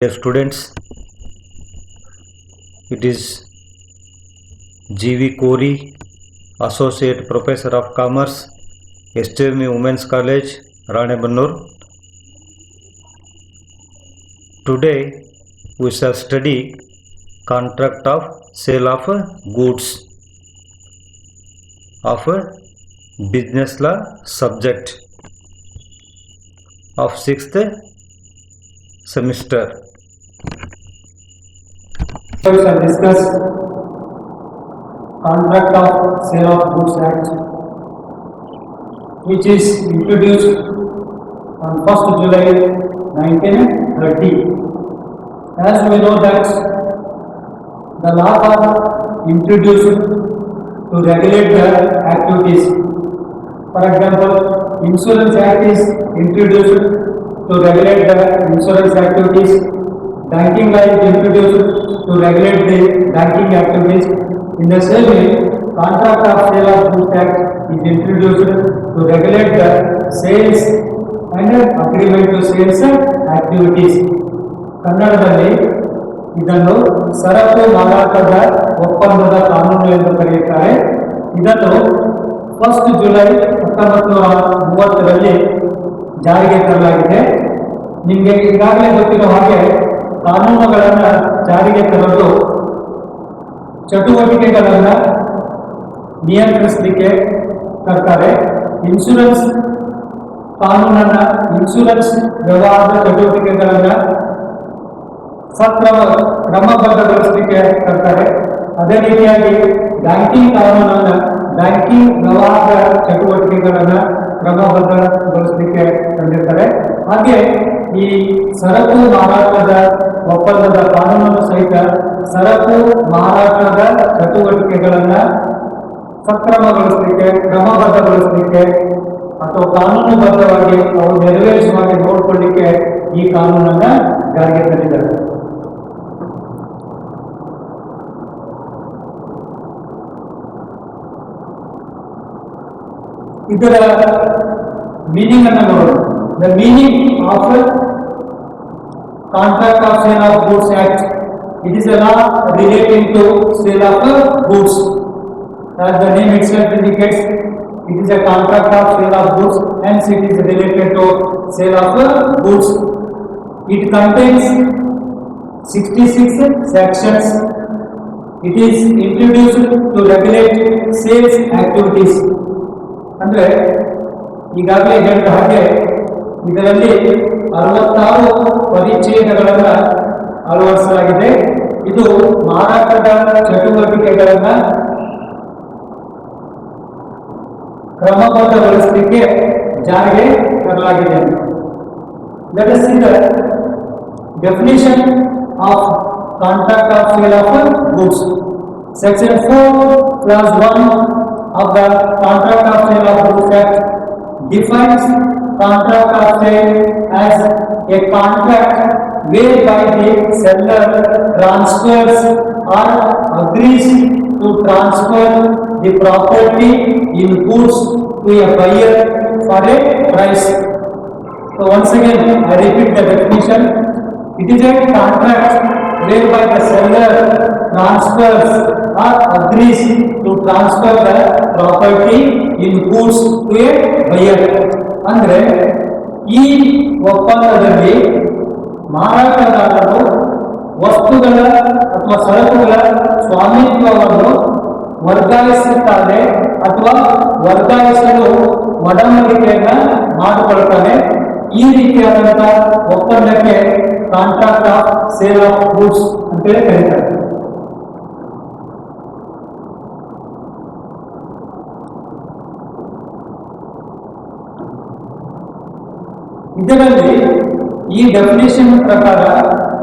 Dear students, it is G.V. Kori, Associate Professor of Commerce, STM Women's College, Ranebannur. Today we shall study contract of sale of goods of business law subject of 6th semester. We shall discuss Contract of Sale of Goods Act, which is introduced on 1st July 1930. As we know that the law was introduced to regulate the activities. For example, Insurance Act is introduced to regulate the insurance activities. Banking law is introduced to regulate the banking activities. In the same way, Contract of Sale of Goods Act is introduced to regulate the sales and agreement to sales activities. ಕನ್ನಡದಲ್ಲಿ ಇದನ್ನು ಸರಕು ಮಾರಾಟದ ಒಪ್ಪಂದದ ಕಾನೂನು ಎಂದು ಕರೆಯುತ್ತಾರೆ. ಇದನ್ನು 1 July 1930ರಲ್ಲಿ ಜಾರಿಗೆ ತರಲಾಗಿದೆ. ನಿಮಗೆ ಈಗಾಗಲೇ ಗೊತ್ತಿರೋ ಹಾಗೆ ಕಾನೂನುಗಳನ್ನು ಜಾರಿಗೆ ತರಲು ಚಟುವಟಿಕೆಗಳನ್ನು ನಿಯಂತ್ರಿಸಲಿಕ್ಕೆ ತರ್ತಾರೆ. ಇನ್ಶೂರೆನ್ಸ್ ಕಾನೂನನ್ನು, ಇನ್ಶೂರೆನ್ಸ್ ವ್ಯವಹಾರದ ಚಟುವಟಿಕೆಗಳನ್ನು ಕ್ರಮಬದ್ಧಗೊಳಿಸಲಿಕ್ಕೆ ತರ್ತಾರೆ. ಅದೇ ರೀತಿಯಾಗಿ ಬ್ಯಾಂಕಿಂಗ್ ಕಾನೂನನ್ನು, ಬ್ಯಾಂಕಿಂಗ್ ವ್ಯವಹಾರದ ಚಟುವಟಿಕೆಗಳನ್ನು ಕ್ರಮಬದ್ಧಗೊಳಿಸಲಿಕ್ಕೆ ತಂದಿರ್ತಾರೆ. ಹಾಗೆ ಈ ಸರಕು ಮಾರಾಟದ ಒಪ್ಪಂದದ ಕಾನೂನನ್ನು ಸಹಿತ ಸರಕು ಮಾರಾಟದ ಚಟುವಟಿಕೆಗಳನ್ನು ಸಕ್ರಮಗೊಳಿಸಲಿಕ್ಕೆ, ಕ್ರಮಬದ್ಧಗೊಳಿಸಲಿಕ್ಕೆ ಅಥವಾ ಕಾನೂನುಬದ್ಧವಾಗಿ ಅವು ನೆರವೇರಿಸುವಾಗಿ ನೋಡಿಕೊಳ್ಳಿಕ್ಕೆ ಈ ಕಾನೂನನ್ನು ಜಾರಿಗೆ ತಂದಿದ್ದಾರೆ. ಇದರ ಮೀನಿಂಗ್ ಅನ್ನು ನೋಡೋಣ. The meaning of Contract of Sale of Goods Act. It is a law relating to sale of goods. As the name itself indicates, it is a contract of sale of goods, hence it is related to sale of goods. It contains 66 sections. It is introduced to regulate sales activities. ಅಂದರೆ ಈಗಾಗಲೇ ಹೇಳಿದ ಹಾಗೆ ಇದರಲ್ಲಿ 66 ಪರಿಚ್ಛೇದಗಳನ್ನು ಅಳವಡಿಸಲಾಗಿದೆ. ಇದು ಮಾರಾಟದ ಚಟುವಟಿಕೆಗಳನ್ನು ಕ್ರಮಬದ್ಧಗೊಳಿಸಲಿಕ್ಕೆ ಜಾರಿಗೆ ತರಲಾಗಿದೆ. Let us see the definition of contract of sale of goods. Section 4 clause 1 of the Contract of Sale of Goods Act defines contract of sale as a contract whereby the seller transfers or agrees to transfer the property in goods to a buyer for a price. So once again I repeat the definition. It is a contract whereby the seller transfers or agrees to transfer the property in goods to a buyer. ಅಂದ್ರೆ ಈ ಒಪ್ಪಂದದಲ್ಲಿ ಮಾರಾಟಗಾರರು ವಸ್ತುಗಳ ಅಥವಾ ಸರಕುಗಳ ಸ್ವಾಮಿತ್ವವನ್ನು ವರ್ಗಾಯಿಸುತ್ತಾರೆ ಅಥವಾ ವರ್ಗಾಯಿಸಲು ಒಡಂಬಡಿಕೆಯನ್ನ ಮಾಡಿಕೊಳ್ಳುತ್ತಾರೆ. ಈ ರೀತಿಯಾದಂತಹ ಒಪ್ಪಂದಕ್ಕೆ contract of sale of goods ಅಂತೇಳಿ ಕರೀತಾರೆ. ಇದರಲ್ಲಿ ಈ ಡೆಫಿನೇಷನ್ ಪ್ರಕಾರ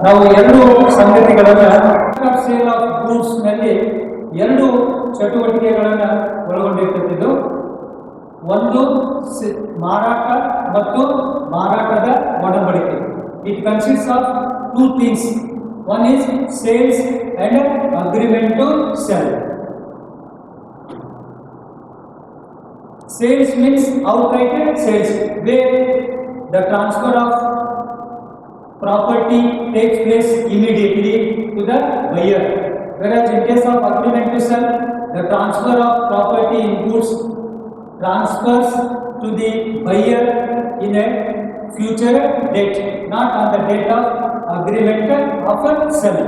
ನಾವು ಎರಡು ಸಂಗತಿಗಳನ್ನು ಸೇಲ್ ಆಫ್ ಗೂಡ್ಸ್ ನಲ್ಲಿ ಎರಡು ಚಟುವಟಿಕೆಗಳನ್ನು ಒಳಗೊಂಡಿರುತ್ತಿದ್ದು, ಒಂದು ಮಾರಾಟ ಮತ್ತು ಮಾರಾಟದ ಒಡಂಬಡಿಕೆ. It consist of two things. One is sales and agreement to sell. Sales means outright sales, where the transfer of property takes place immediately to the buyer. Whereas in case of agreement to sell, the transfer of property in goods transfers to the buyer in a future date, not on the date of agreement of sell.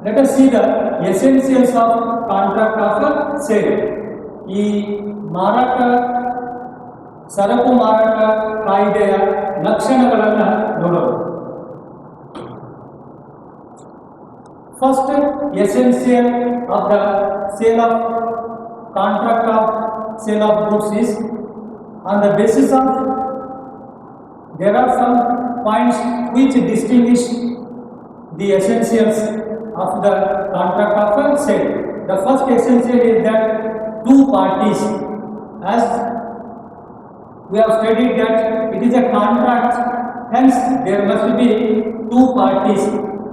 Let us see the essentials of contract of sale. ಈ ಮಾರಾಟ ಸರಕು ಮಾರಾಟ ಕಾಯ್ದೆಯ ಲಕ್ಷಣಗಳನ್ನು ನೋಡೋಣ. First essential of the sale of contract of sale of goods is on the basis of there are some points which distinguish the essentials of the contract of sale. The first essential is that two parties, as we have studied that it is a contract, hence there must be two parties.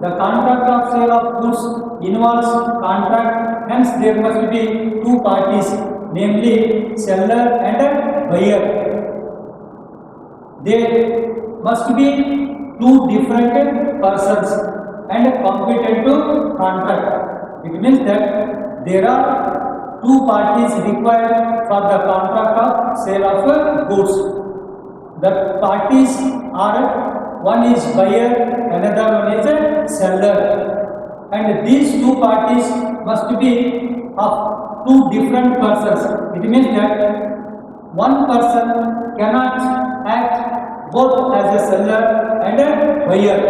The contract of sale of goods involves contract, hence there must be two parties, namely seller and buyer. There must be two different persons and competent to contract. It means that there are two parties required for the contract of sale of goods. The parties are, one is buyer, another one is a seller, and these two parties must be of two different persons. It means that one person cannot act both as a seller and a buyer.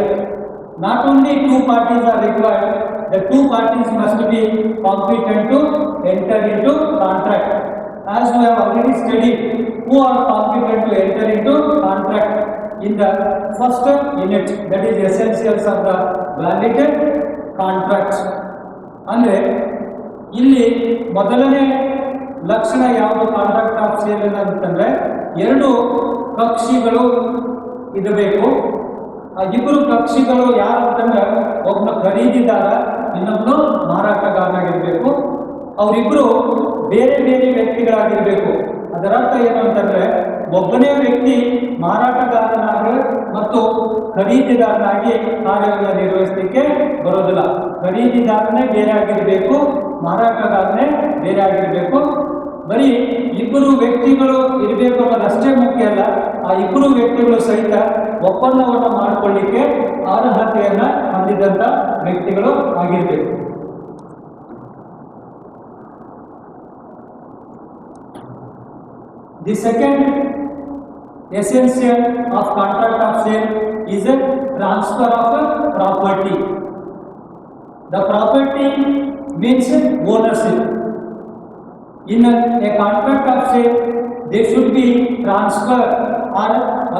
Not only two parties are required, the two parties must be competent to enter into contract. As we have already studied, who are competent to enter into contract in the first unit, that is essentials of the valid contract. ಅಂದರೆ ಇಲ್ಲಿ ಮೊದಲನೇ ಲಕ್ಷಣ ಯಾವುದು contract of sale ಅಂತಂದ್ರೆ ಎರಡು ಕಕ್ಷಿಗಳು ಇರಬೇಕು. ಆ ಇಬ್ಬರು ಕಕ್ಷಿಗಳು ಯಾರು ಅಂತಂದ್ರೆ ಒಬ್ಬ ಖರೀದಿದಾರ, ಇನ್ನೊಬ್ಬನು ಮಾರಾಟಗಾರನಾಗಿರ್ಬೇಕು. ಅವರಿಬ್ಬರು ಬೇರೆ ಬೇರೆ ವ್ಯಕ್ತಿಗಳಾಗಿರ್ಬೇಕು. ಅದರರ್ಥ ಏನು ಅಂತಂದ್ರೆ ಒಬ್ಬನೇ ವ್ಯಕ್ತಿ ಮಾರಾಟಗಾರನಾಗಿ ಮತ್ತು ಖರೀದಿದಾರನಾಗಿ ಕಾರ್ಯಗಳನ್ನು ನಿರ್ವಹಿಸಲಿಕ್ಕೆ ಬರೋದಿಲ್ಲ. ಖರೀದಿದಾರನೇ ಬೇರೆ ಆಗಿರಬೇಕು, ಮಾರಾಟಗಾರನೇ ಬೇರೆ ಆಗಿರಬೇಕು. ಬರೀ ಇಬ್ಬರು ವ್ಯಕ್ತಿಗಳು ಇರಬೇಕು ಅನ್ನೋದಷ್ಟೇ ಮುಖ್ಯ ಅಲ್ಲ, ಆ ಇಬ್ಬರು ವ್ಯಕ್ತಿಗಳು ಸಹಿತ ಒಪ್ಪಂದವನ್ನು ಮಾಡಿಕೊಳ್ಳಿಕ್ಕೆ ಅರ್ಹತೆಯನ್ನು ಹೊಂದಿದಂಥ ವ್ಯಕ್ತಿಗಳು ಆಗಿರಬೇಕು. The second essential of contract of sale is a transfer of a property. The property means ownership. In a contract of sale, there should be transfer or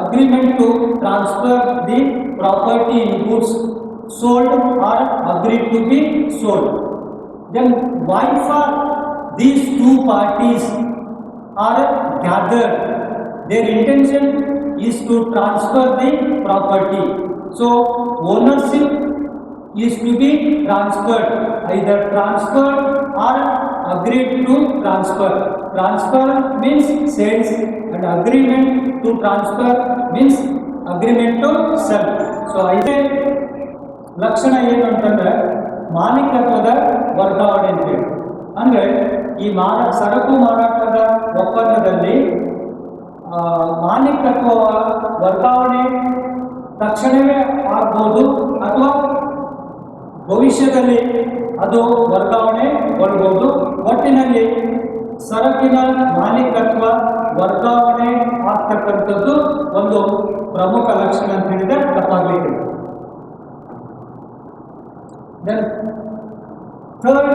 agreement to transfer the property in goods sold or agreed to be sold. Then why for these two parties are gathered? Their intention is to transfer the property. So ownership is to be transferred, either transferred or agreed to transfer. Transfer means sales and agreement to transfer means agreement to sell. So ಐದೇ ಲಕ್ಷಣ ಏನು ಅಂತಂದ್ರೆ ಮಾಲೀಕತ್ವದ ವರ್ಗಾವಣೆ ಅಂತೇಳಿ. ಅಂದರೆ ಈ ಸರಕು ಮಾರಾಟದ ಒಪ್ಪಂದದಲ್ಲಿ ಮಾಲೀಕತ್ವ ವರ್ಗಾವಣೆ ತಕ್ಷಣವೇ ಆಗ್ಬೋದು ಅಥವಾ ಭವಿಷ್ಯದಲ್ಲಿ ಅದು ವರ್ಗಾವಣೆಗೊಳ್ಬೋದು. ಒಟ್ಟಿನಲ್ಲಿ ಸರಕಿನ ಮಾಲೀಕತ್ವ ವರ್ಗಾವಣೆ ಆಗ್ತಕ್ಕಂಥದ್ದು ಒಂದು ಪ್ರಮುಖ ಲಕ್ಷಣ ಅಂತ ಹೇಳಿದ್ರೆ ತಪ್ಪಾಗಲಿಕ್ಕೆ. Then third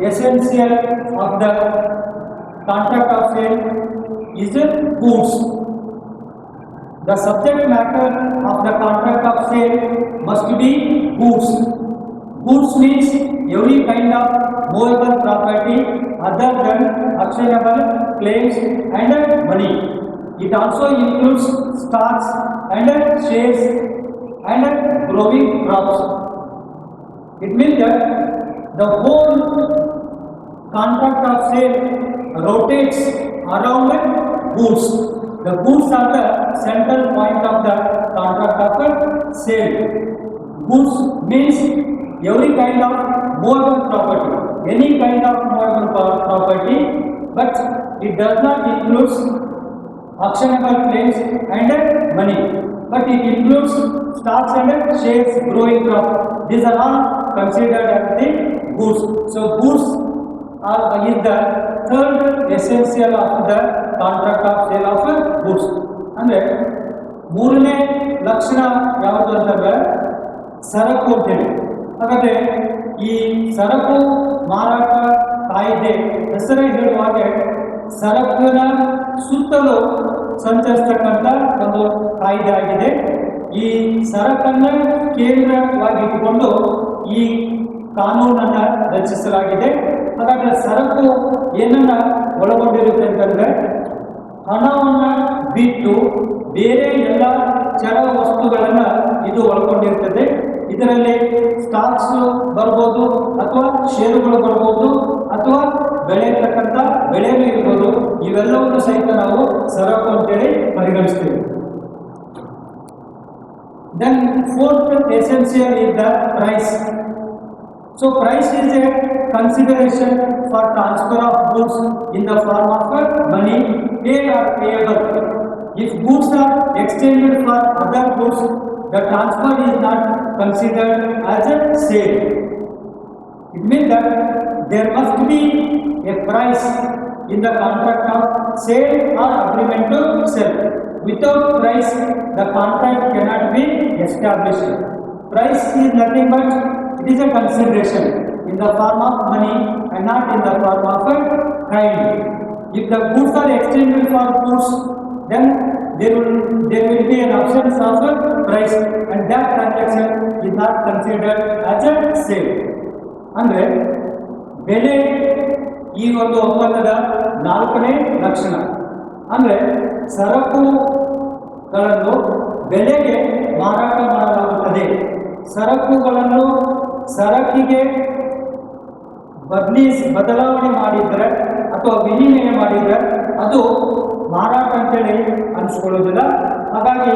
essential of the contract of sale is goods. The subject matter of the contract of sale must be goods. Goods means every kind of movable property other than actionable claims and money. It also includes stocks and shares and growing crops. It means that the whole contract of sale rotates around goods. The goods are the central point of the contract of sale. Goods means every kind of movable property, any kind of movable property, but it does not include auctionable claims and money, but it includes stocks and shares, growing crop. These are all considered as the goods. So goods is the third essential of the contract of sale of goods. ಅಂದ್ರೆ ಮೂರನೇ ಲಕ್ಷಣ ಯಾವುದು ಅಂತಂದ್ರೆ ಸರಕು ಅಂತೇಳಿ. ಹಾಗಾದ್ರೆ ಈ ಸರಕು ಮಾರಾಟ ಕಾಯ್ದೆ ಹೆಸರೇ ಹೇಳುವ ಹಾಗೆ ಸರಕಿನ ಸುತ್ತಲೂ ಸಂಚರಿಸತಕ್ಕಂಥ ಒಂದು ಕಾಯ್ದೆ ಆಗಿದೆ. ಈ ಸರಕನ್ನು ಕೇಂದ್ರವಾಗಿಟ್ಟುಕೊಂಡು ಈ ಕಾನೂನನ್ನ ರಚಿಸಲಾಗಿದೆ. ಹಾಗಾದ್ರೆ ಸರಕು ಏನನ್ನ ಒಳಗೊಂಡಿರುತ್ತೆ ಅಂತಂದ್ರೆ ಹಣವನ್ನ ಬಿಟ್ಟು ಬೇರೆ ಎಲ್ಲ ಚರ ವಸ್ತುಗಳನ್ನ ಇದು ಒಳಗೊಂಡಿರ್ತದೆ. ಇದರಲ್ಲಿ ಸ್ಟಾಕ್ಸ್ ಬರ್ಬೋದು, ಅಥವಾ ಷೇರುಗಳು ಬರ್ಬೋದು, ಅಥವಾ ಬೆಳೆಯತಕ್ಕಂಥ ಬೆಳೆಗಳು ಇರ್ಬೋದು. ಇವೆಲ್ಲವನ್ನು ಸಹಿತ ನಾವು ಸರಕು ಅಂತೇಳಿ ಪರಿಗಣಿಸ್ತೇವೆ. Then fourth essential is the price. So price is a consideration for transfer of goods in the form of money, paid or payable. If goods are exchanged for other goods, the transfer is not considered as a sale. It means that there must be a price in the contract of sale or agreement to sell. Without price, the contract cannot be established. Price is nothing but it is a consideration in the form of money and not in the form of a kind. If the goods are exchanged for goods, then there will be an absence of a price, and that transaction is not considered as a sale. ಅಂದ್ರೆ ಬೆಲೆ ಈ ಒಂದು ಒಪ್ಪಂದದ ನಾಲ್ಕನೇ ಲಕ್ಷಣ. ಅಂದ್ರೆ ಸರಕುಗಳನ್ನು ಬೆಲೆಗೆ ಮಾರಾಟ ಮಾಡಲಾಗುತ್ತದೆ. ಸರಕುಗಳನ್ನು ಸರಕಿಗೆ ಬದಲಾವಣೆ ಮಾಡಿದರೆ ಅಥವಾ ವಿನಿಮಯ ಮಾಡಿದರೆ ಅದು ಮಾರಾಟ ಅಂತೇಳಿ ಅನಿಸ್ಕೊಳ್ಳೋದಿಲ್ಲ. ಹಾಗಾಗಿ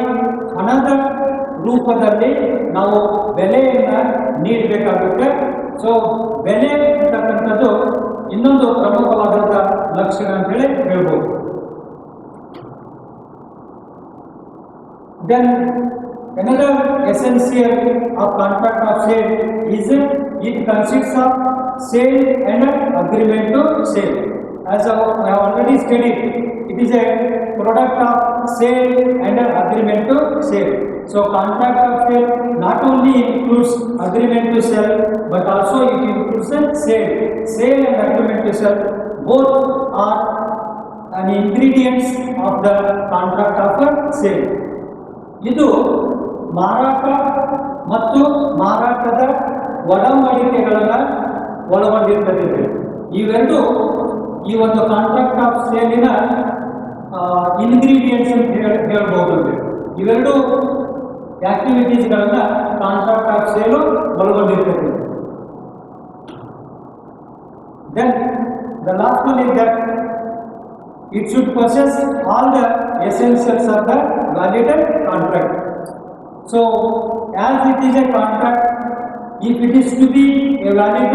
ಹಣದ ರೂಪದಲ್ಲಿ ನಾವು ಬೆಲೆಯನ್ನು ನೀಡಬೇಕಾಗುತ್ತೆ. ಸೊ ಬೆಲೆ ಅಂತಕ್ಕಂಥದ್ದು ಇನ್ನೊಂದು ಪ್ರಮುಖವಾದಂಥ ಲಕ್ಷಣ ಅಂತೇಳಿ ಹೇಳ್ಬೋದು. Then another essential of contract of sale is it consists of sale and agreement to sale. As I have already stated, it is a product of sale and agreement to sale. So contract of sale not only includes agreement to sell, but also it includes sale. Sale and agreement to sell both are an ingredients of the contract of sale. ಇದು ಮಾರಾಟ ಮತ್ತು ಮಾರಾಟದ ಒಡಂಬಡಿಕೆಗಳನ್ನು ಒಳಗೊಂಡಿರ್ತದೆ. ಇವೆರಡು ಈ ಒಂದು contract of ಸೇಲಿನ ingredients ಅಂತ ಹೇಳ್ಬೋದು. ಇವೆರಡು ಆಕ್ಟಿವಿಟೀಸ್ಗಳನ್ನ ಕಾಂಟ್ರಾಕ್ಟ್ ಆಫ್ ಸೇಲು ಒಳಗೊಂಡಿರ್ತದೆ. Then the last one is that it should possess all the essentials of the valid contract. So as it is a contract, if it is to be a valid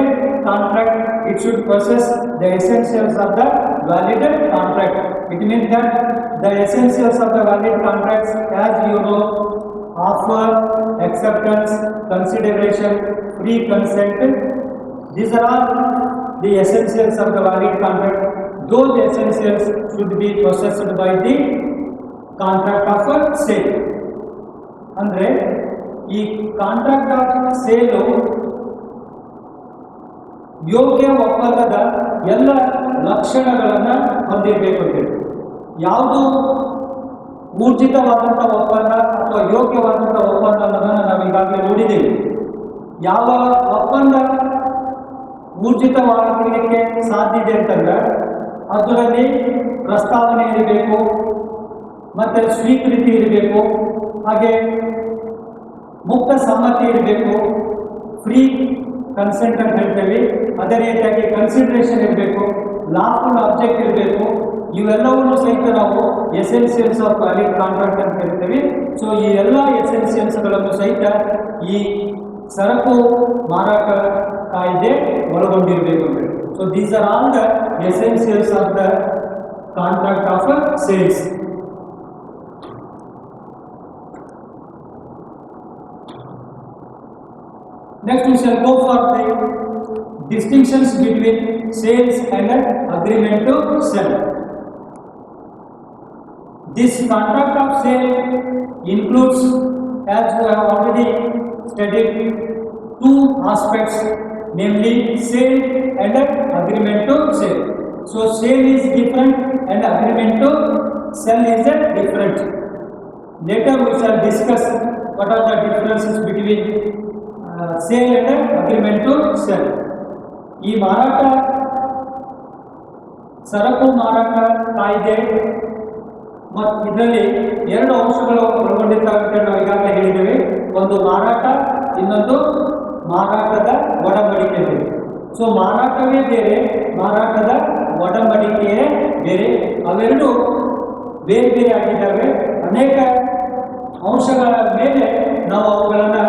contract, it should possess the essentials of the valid contract. It means that the essentials of the valid contracts, as you know, offer, acceptance, consideration, free consent, these are all the essentials of the valid contract. Those essentials should be possessed by the contract of sale. ಅಂದ್ರೆ ಈ contract of sale ಯೋಗ್ಯ ಒಪ್ಪಂದದ ಎಲ್ಲ ಲಕ್ಷಣಗಳನ್ನು ಹೊಂದಿರಬೇಕು ಅಂತೇಳಿ. ಯಾವುದು ಊರ್ಜಿತವಾದಂಥ ಒಪ್ಪಂದ ಅಥವಾ ಯೋಗ್ಯವಾದಂಥ ಒಪ್ಪಂದ ಅನ್ನೋದನ್ನು ನಾವು ಈಗಾಗಲೇ ನೋಡಿದ್ದೀವಿ. ಯಾವ ಒಪ್ಪಂದ ಊರ್ಜಿತವಾಗಲಿಕ್ಕೆ ಸಾಧ್ಯತೆ ಅಂತಂದ್ರೆ ಅದರಲ್ಲಿ ಪ್ರಸ್ತಾವನೆ ಇರಬೇಕು, ಮತ್ತೆ ಸ್ವೀಕೃತಿ ಇರಬೇಕು, ಹಾಗೆ ಮುಕ್ತ ಸಮ್ಮತಿ ಇರಬೇಕು, ಫ್ರೀ ಕನ್ಸೆಂಟ್ ಅಂತ ಹೇಳ್ತೇವೆ. ಅದೇ ರೀತಿಯಾಗಿ ಕನ್ಸಿಡರೇಷನ್ ಇರಬೇಕು, ಲಾಫುಲ್ ಆಬ್ಜೆಕ್ಟ್ ಇರಬೇಕು. ಇವೆಲ್ಲವನ್ನು ಸಹಿತ ನಾವು ಎಸೆನ್ಷಿಯಲ್ಸ್ ಆಫ್ ವ್ಯಾಲಿಡ್ ಕಾಂಟ್ರಾಕ್ಟ್ ಅಂತ ಕರಿತೀವಿ. ಸೊ ಈ ಎಲ್ಲ ಎಸೆನ್ಷಿಯಲ್ಸ್ಗಳನ್ನು ಸಹಿತ ಈ ಸರಕು ಮಾರಾಟ ಕಾಯ್ದೆ ಒಳಗೊಂಡಿರಬೇಕು. So these are all the essentials of the contract of sales. Next we shall go for the distinctions between sales and agreement to sell. This contract of sale includes, as we have already studied, two aspects, namely sale and agreement to sell. So sale is different and agreement to sell is different. Later we shall discuss what are the differences between sale and agreement to sell. ಈ ಮಾರಾಟ ಸರಕು ಮಾರಾಟ ಕಾಯ್ದೆ ಮತ್ತು ಇದರಲ್ಲಿ ಎರಡು ಅಂಶಗಳು ಒಳಗೊಂಡಿದ್ದಾಗುತ್ತೆ ನಾವು ಈಗಾಗಲೇ ಹೇಳಿದ್ದೇವೆ. ಒಂದು ಮಾರಾಟ, ಇನ್ನೊಂದು ಮಾರಾಟದ ಒಡಂಬಡಿಕೆ. ಸೊ ಮಾರಾಟವೇ ಬೇರೆ, ಮಾರಾಟದ ಒಡಂಬಡಿಕೆಯೇ ಬೇರೆ. ಅವೆರಡು ಬೇರೆ ಬೇರೆ ಆಗಿದ್ದಾವೆ. ಅನೇಕ ಅಂಶಗಳ ಮೇಲೆ ನಾವು ಅವುಗಳನ್ನು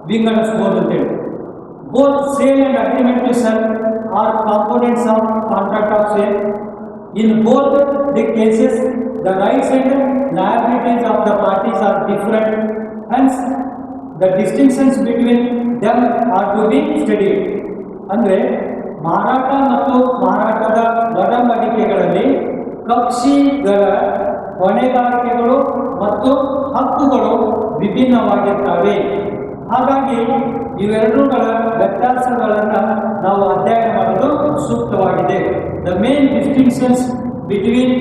ವಿಂಗಡಿಸಬಹುದು ಅಂತೇಳಿ. Both sale and agreement to sell are components of contract of sale. In both the cases the rights and liabilities of the parties are different. Hence the distinctions between them are to be studied. ಅಂದರೆ ಮಾರಾಟ ಮತ್ತು ಮಾರಾಟದ ಒಡಂಬಡಿಕೆಗಳಲ್ಲಿ ಕಕ್ಷಿಗಳ ಹೊಣೆಗಾರಿಕೆಗಳು ಮತ್ತು ಹಕ್ಕುಗಳು ವಿಭಿನ್ನವಾಗಿರ್ತವೆ. ಹಾಗಾಗಿ ಇವೆರಡೂಗಳ ವ್ಯತ್ಯಾಸಗಳನ್ನು ನಾವು ಅಧ್ಯಯನ ಮಾಡಲು ಸೂಕ್ತವಾಗಿದೆ. The main distinctions between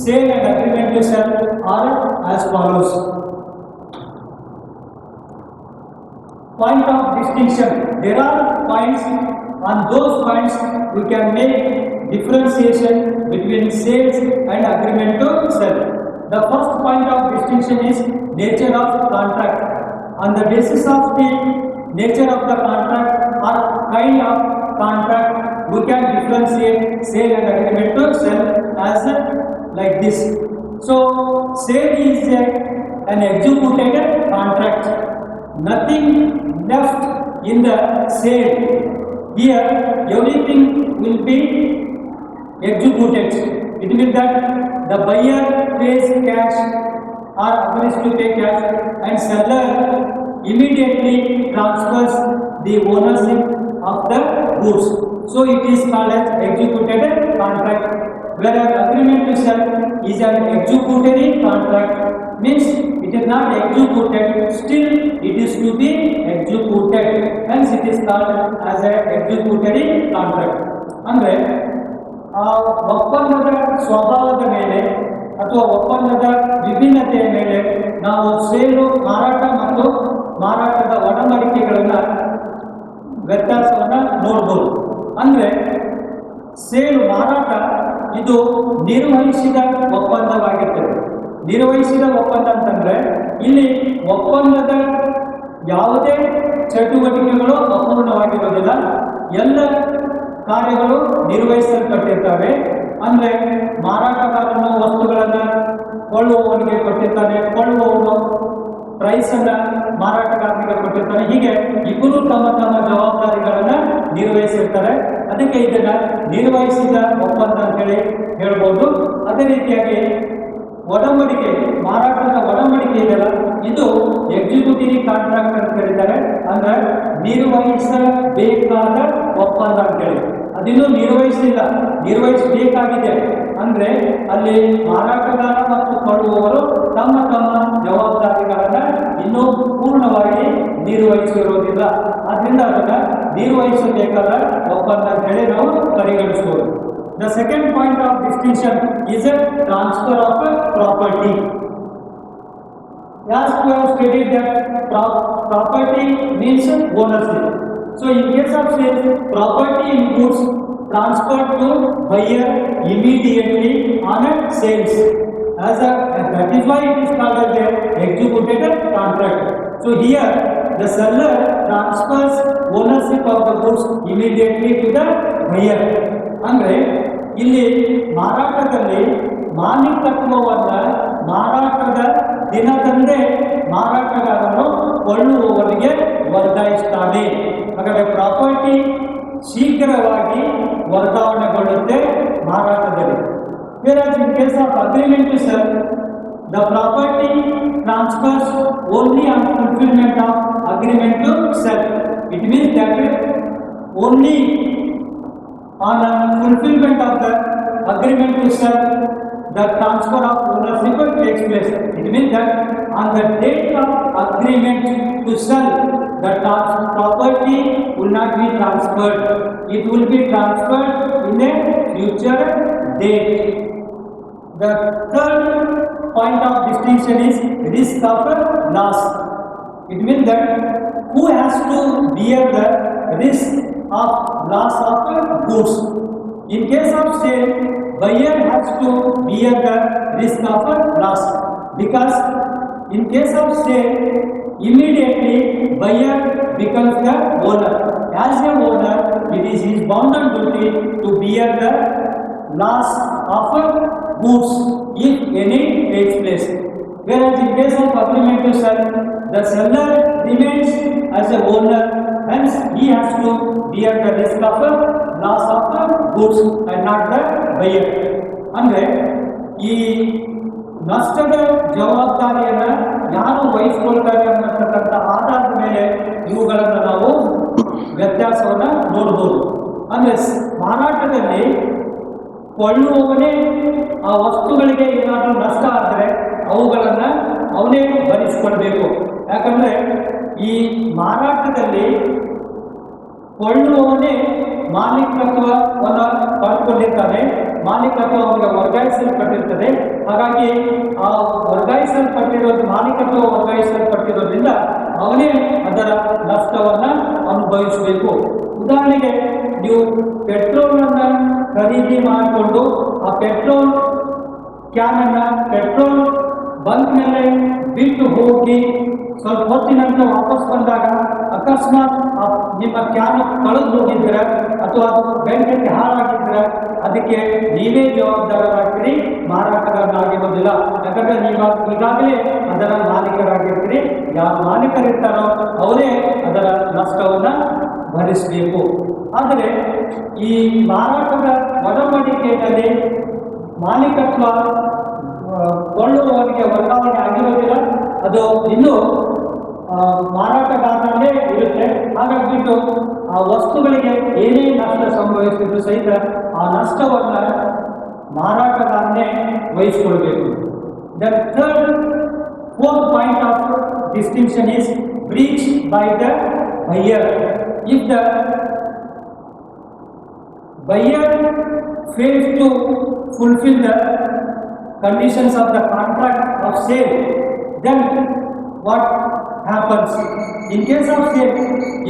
sale and agreement to sell are as follows. Point of distinction. There are points. On those points we can make differentiation between sales and agreement to sell. The first point of distinction is nature of contract. On the basis of the nature of the contract or kind of contract, we can differentiate sale and agreement to sell as like this. So sale is an executed contract. Nothing left in the sale. Here everything will be executed. It means that the buyer pays cash or agrees to pay cash and seller immediately transfers the ownership of the goods. So it is called as executed contract. Whereas agreement to sell is an executory contract, means it is not executed, still it is to be executed, hence it is called as an executory contract. ಅಂದರೆ ಆ ಒಪ್ಪಂದದ ಸ್ವಭಾವದ ಮೇಲೆ ಅಥವಾ ಒಪ್ಪಂದದ ವಿಭಿನ್ನತೆಯ ಮೇಲೆ ನಾವು sale ಮಾರಾಟ ಮತ್ತು ಮಾರಾಟದ ಒಡಂಬಡಿಕೆಗಳನ್ನ ವ್ಯತ್ಯಾಸವನ್ನ ನೋಡ್ಬೋದು. ಅಂದರೆ ಸೇಲು ಮಾರಾಟ ಇದು ನಿರ್ವಹಿಸಿದ ಒಪ್ಪಂದವಾಗಿರ್ತದೆ. ನಿರ್ವಹಿಸಿದ ಒಪ್ಪಂದ ಅಂತಂದ್ರೆ ಇಲ್ಲಿ ಒಪ್ಪಂದದ ಯಾವುದೇ ಚಟುವಟಿಕೆಗಳು ಅಪೂರ್ಣವಾಗಿರೋದಿಲ್ಲ, ಎಲ್ಲ ಕಾರ್ಯಗಳು ನಿರ್ವಹಿಸಲ್ಪಟ್ಟಿರ್ತವೆ. ಅಂದರೆ ಮಾರಾಟಗಾರನು ವಸ್ತುಗಳನ್ನು ಕೊಳ್ಳುವವನಿಗೆ ಕೊಟ್ಟಿರ್ತಾನೆ, ಕೊಳ್ಳುವವನು ಪ್ರೈಸನ್ನು ಮಾರಾಟಗಾರನಿಗೆ ಕೊಟ್ಟಿರ್ತಾನೆ. ಹೀಗೆ ಇಬ್ಬರು ತಮ್ಮ ತಮ್ಮ ಜವಾಬ್ದಾರಿಗಳನ್ನು ನಿರ್ವಹಿಸಿರ್ತಾರೆ. ಅದಕ್ಕೆ ಇದನ್ನ ನಿರ್ವಹಿಸಿದ ಒಪ್ಪಂದ ಅಂತೇಳಿ ಹೇಳ್ಬೋದು. ಅದೇ ರೀತಿಯಾಗಿ ಒಡಂಬಡಿಕೆ, ಮಾರಾಟದ ಒಡಂಬಡಿಕೆ ಇದೆಯಲ್ಲ, ಇದು ಎಕ್ಸಿಕ್ಯೂಟಿವ್ ಕಾಂಟ್ರಾಕ್ಟ್ ಅಂತ ಕರೀತಾರೆ. ಅಂದ್ರೆ ನಿರ್ವಹಿಸಬೇಕಾದ ಒಪ್ಪಂದ ಅಂತೇಳಿ. ಅದಿನ್ನೂ ನಿರ್ವಹಿಸಲಿಲ್ಲ, ನಿರ್ವಹಿಸಬೇಕಾಗಿದೆ. ಅಂದ್ರೆ ಅಲ್ಲಿ ಮಾರಾಟಗಾರ ಮತ್ತು ಕೊಳ್ಳುವವರು ತಮ್ಮ ತಮ್ಮ ಜವಾಬ್ದಾರಿಗಳನ್ನ ಇನ್ನೂ ಪೂರ್ಣವಾಗಿ ನಿರ್ವಹಿಸಿರುವುದಿಲ್ಲ. ಆದ್ರಿಂದ ಅದನ್ನ ನಿರ್ವಹಿಸಬೇಕಾದ ಒಪ್ಪಂದ ಅಂತ ಹೇಳಿ ನಾವು ಪರಿಗಣಿಸಬಹುದು. The second point of distinction is a transfer of property. As we have studied that property means ownership. So in case of sale, property includes transfer to buyer immediately on a sales. That is why it is called as a executed contract. So here the seller transfers ownership of the goods immediately to the buyer. ಅಂದ್ರೆ ಇಲ್ಲಿ ಮಾರಾಟದಲ್ಲಿ ಮಾಲೀಕತ್ವವನ್ನು ಮಾರಾಟದ ದಿನದಂದೇ ಮಾರಾಟಗಾರನು ಕೊಳ್ಳುವವರಿಗೆ ವರ್ಗಾಯಿಸ್ತಾನೆ. ಹಾಗಾದರೆ property ಶೀಘ್ರವಾಗಿ ವರ್ಗಾವಣೆಗೊಳ್ಳುತ್ತೆ ಮಾರಾಟದಲ್ಲಿ. Whereas in case of agreement to sell, the property transfers only on fulfillment of agreement to sell. It means that only on a fulfillment of the agreement to sell, the transfer of ownership takes place. It means that on the date of agreement to sell, the property will not be transferred. It will be transferred in a future date. The third point of distinction is risk of loss. It means that who has to bear the risk of loss of goods. In case of sale, buyer has to bear the risk of loss, because in case of sale, immediately buyer becomes the owner. As a owner, it is his bounden duty to bear the loss of goods if any takes place. Whereas in case of agreement to sell, the seller remains as a owner, hence he has to bear the risk of loss of goods and not the buyer. ಅಂದರೆ ಈ ನಷ್ಟದ ಜವಾಬ್ದಾರಿಯನ್ನು ಯಾರು ವಹಿಸ್ಕೊಳ್ತಾರೆ ಅನ್ನತಕ್ಕಂಥ ಆಧಾರದ ಮೇಲೆ ಇವುಗಳನ್ನು ನಾವು ವ್ಯತ್ಯಾಸವನ್ನು ನೋಡ್ಬೋದು. ಅಂದರೆ ಮಾರಾಟದಲ್ಲಿ ಕೊಳ್ಳುವವನೇ ಆ ವಸ್ತುಗಳಿಗೆ ಏನಾದರೂ ನಷ್ಟ ಆದರೆ ಅವುಗಳನ್ನು ಅವನೇ ಭರಿಸಿಕೊಳ್ಬೇಕು. ಯಾಕಂದರೆ ಈ ಮಾರಾಟದಲ್ಲಿ ಕೊಳ್ಳುವವನೇ ಮಾಲೀಕತ್ವವನ್ನು ಪಡ್ಕೊಂಡಿರ್ತಾನೆ, ಮಾಲೀಕತ್ವ ಅವನಿಗೆ ವರ್ಗಾಯಿಸಲ್ಪಟ್ಟಿರ್ತದೆ. ಹಾಗಾಗಿ ಆ ಮಾಲೀಕತ್ವ ವರ್ಗಾಯಿಸಲ್ಪಟ್ಟಿರೋದ್ರಿಂದ ಅವನೇ ಅದರ ನಷ್ಟವನ್ನು ಅನುಭವಿಸಬೇಕು. ಉದಾಹರಣೆಗೆ ನೀವು ಪೆಟ್ರೋಲನ್ನು ಖರೀದಿ ಮಾಡಿಕೊಂಡು ಆ ಪೆಟ್ರೋಲ್ ಕ್ಯಾನನ್ನು ಪೆಟ್ರೋಲ್ ಬಂಕ್ನಲ್ಲಿ ಬಿಟ್ಟು ಹೋಗಿ ಸ್ವಲ್ಪ ಹೊತ್ತಿನ ನಂತರ ವಾಪಸ್ ಬಂದಾಗ ಅಕಸ್ಮಾತ್ ನಿಮ್ಮ ಕ್ಯಾನ್ ಕಳೆದು ಹೋಗಿದ್ರೆ ಅಥವಾ ಬೆಂಕಿಗೆ ಹಾಳಾಗಿದ್ರೆ ಅದಕ್ಕೆ ನೀವೇ ಜವಾಬ್ದಾರರಾಗ್ತೀರಿ, ಮಾರಾಟಗಾರನಾಗಿರೋದಿಲ್ಲ. ಯಾಕಂದರೆ ನೀವು ಈಗಾಗಲೇ ಅದರ ಮಾಲೀಕರಾಗಿರ್ತೀರಿ. ಯಾವ ಮಾಲೀಕರಿರ್ತಾರೋ ಅವರೇ ಅದರ ನಷ್ಟವನ್ನು ಭರಿಸಬೇಕು. ಆದರೆ ಈ ಮಾರಾಟದ ಒಡಂಬಡಿಕೆಯಲ್ಲಿ ಮಾಲೀಕತ್ವ ಕೊಳ್ಳುವವರಿಗೆ ವರ್ಗಾವಣೆ ಆಗಿರೋದಿಲ್ಲ, ಅದು ಇನ್ನೂ ಮಾರಾಟಗಾರನಲ್ಲೇ ಇರುತ್ತೆ. ಹಾಗಾಗಿಬಿಟ್ಟು ಆ ವಸ್ತುಗಳಿಗೆ ಏನೇ ನಷ್ಟ ಸಂಭವಿಸಿದ್ರು ಸಹಿತ ಆ ನಷ್ಟವನ್ನು ಮಾರಾಟಗಾರನೇ ವಹಿಸಿಕೊಳ್ಬೇಕು. The fourth point of distinction is breach by the buyer. If the buyer fails to fulfill the conditions of the contract of sale, then what happens? In case of sale,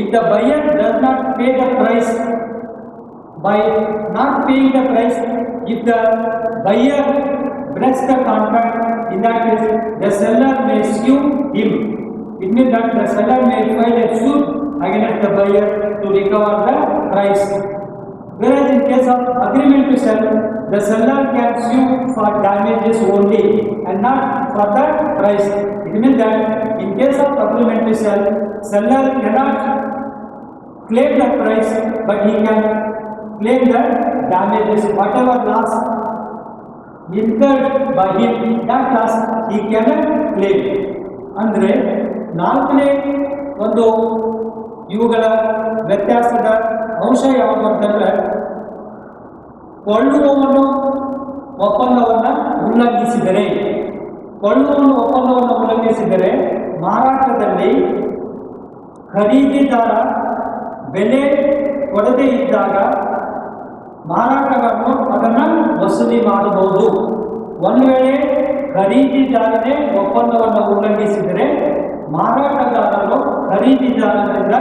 if the buyer does not pay the price, by not paying the price, if the buyer breaks the contract, in that case the seller may sue him. It means that the seller may file a suit against the buyer to recover the price. Whereas in case of agreement to sell, the seller can sue for damages only and not for the price. It means that in case of agreement to sell, seller cannot claim the price, but he can claim the damages. Whatever loss incurred by him, that loss he cannot claim. ಅಂದರೆ ನಾಲ್ಕನೇ ಒಂದು ಇವುಗಳ ವ್ಯತ್ಯಾಸದ ಅಂಶ ಯಾವುದು ಅಂತಂದರೆ, ಕೊಳ್ಳುವವನು ಒಪ್ಪಂದವನ್ನು ಉಲ್ಲಂಘಿಸಿದರೆ ಮಾರಾಟದಲ್ಲಿ ಖರೀದಿದಾರ ಬೆಲೆ ಕೊಡದೇ ಇದ್ದಾಗ ಮಾರಾಟಗಾರನು ಅದನ್ನು ವಸೂಲಿ ಮಾಡಬಹುದು. ಒಂದು ವೇಳೆ ಖರೀದಿದಾರನೇ ಒಪ್ಪಂದವನ್ನು ಉಲ್ಲಂಘಿಸಿದರೆ ಮಾರಾಟಗಾರರು ಖರೀದಿದಾರರಿಂದ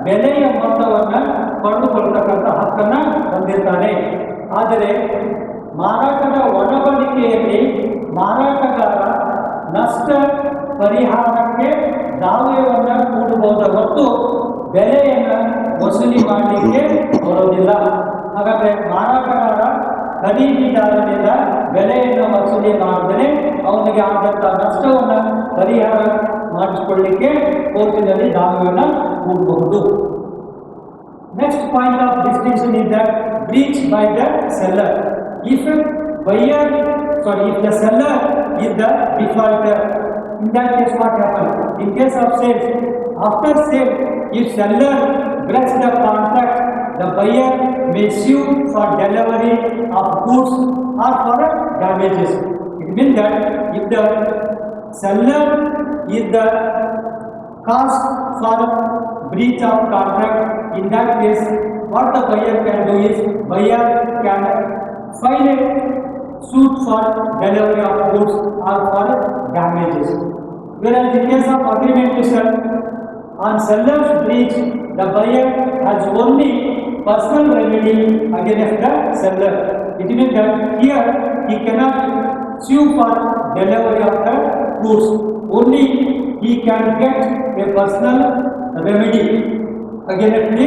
ಬೆಲೆಯ ಮೊತ್ತವನ್ನು ಪಡೆದುಕೊಳ್ಳತಕ್ಕಂಥ ಹಕ್ಕನ್ನು ಹೊಂದಿರ್ತಾನೆ. ಆದರೆ ಮಾರಾಟದ ಒಡಂಬಡಿಕೆಯಲ್ಲಿ ಮಾರಾಟಗಾರ ನಷ್ಟ ಪರಿಹಾರಕ್ಕೆ ದಾವೆಯನ್ನು ಹೂಡಬಹುದೇ ಹೊರತು ಬೆಲೆಯನ್ನು ವಸೂಲಿ ಮಾಡಲಿಕ್ಕೆ ಬರೋದಿಲ್ಲ. ಹಾಗಾದರೆ ಮಾರಾಟಗಾರ ಖರೀದಿದಾರನಿಂದ ಬೆಲೆಯನ್ನು ವಸೂಲಿ ಮಾಡದೆ ಅವನಿಗೆ ಆದಂತ ನಷ್ಟವನ್ನು ಪರಿಹಾರ ಮಾಡಿಸಿಕೊಳ್ಳಲಿಕ್ಕೆ ಕೋರ್ಟಿನಲ್ಲಿ ದಾವೆಯನ್ನು ಹೂಡಬಹುದು. Next point of distinction is that breach by the seller. If the seller is the defaulter, in that case what happens? In case of sales, after sale, if seller breaks the contract, the buyer may sue for delivery of goods or for damages. It means that if the seller is the cause for breach of contract, in that case what the buyer can do is buyer can file a suit for delivery of goods or for damages. Whereas in case of agreement to sell, on seller's breach, the buyer has only personal remedy against the seller. It means that here he cannot sue for delivery of the goods. Only he can get a personal remedy against the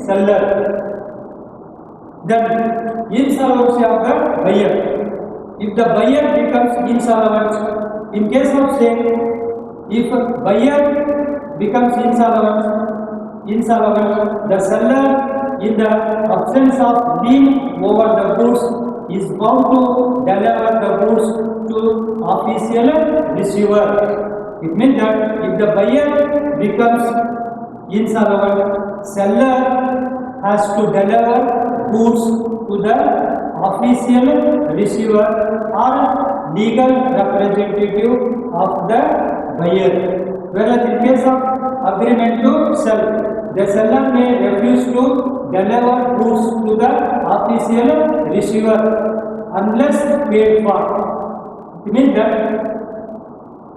seller. Then insolvency of the buyer. If the buyer becomes insolvent, in case of sale, if buyer becomes insolvent, the seller, in the absence of lien over the goods, is bound to deliver the goods to official receiver. It means that if the buyer becomes insolvent, seller has to deliver goods to the official receiver or legal representative of the buyer. Whereas in case of agreement to sell, the seller may refuse to deliver goods to the official receiver unless paid for. It means that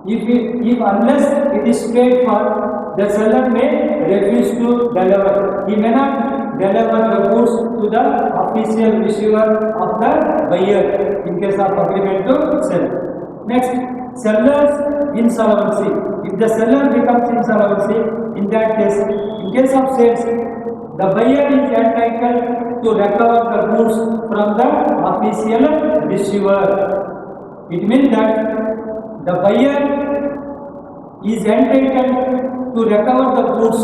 if unless it is paid for, the seller may refuse to deliver. He may not deliver the goods to the official receiver of the buyer in case of agreement to sell. Next, seller's insolvency. If the seller becomes insolvency, in that case, in case of sales, the buyer is entitled to recover the goods from the official receiver. It means that the buyer is entitled to recover the goods